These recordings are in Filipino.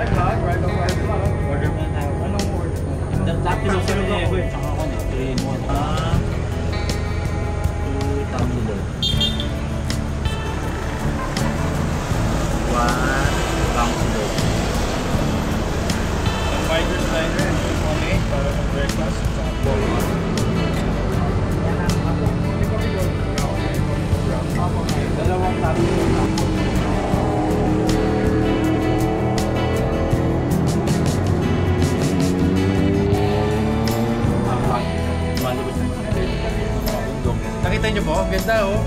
Order mo na. Anong order mo? Dapat pinusunod ako eh. Tsaka ako na. 3 in 1. 2 tumbler. 1 counselor. Fighter's diner. Okay, para sa breakfast. Tsaka bowl. Dalawang tumbler. Nakita niyo po? Ganda oh.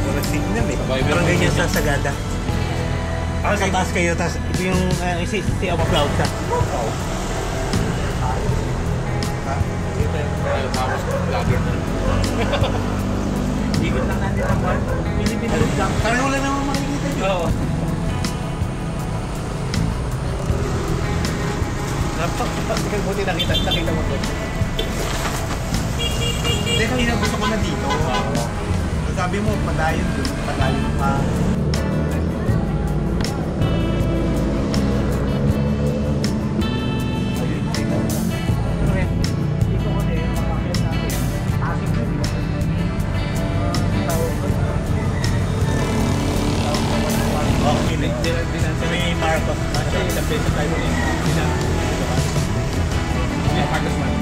Walang signal eh. Parang ganyan sa Sagada. Sa taas kayo, tapos ito yung si Cloud ka. Wow. Ha? Ito yung tapos vlogger na. Ikot lang natin ang bar. Pilipinas lang. Parang wala naman makikita dito. Oo. Napakapagod buti nakita mo ito. Hindi, kanina gusto ko na dito. Sabi mo, padayon dun. Padayon pa. Marcos. Kasi ilang beses tayo ulit. Hindi na. Hindi na Marcos man.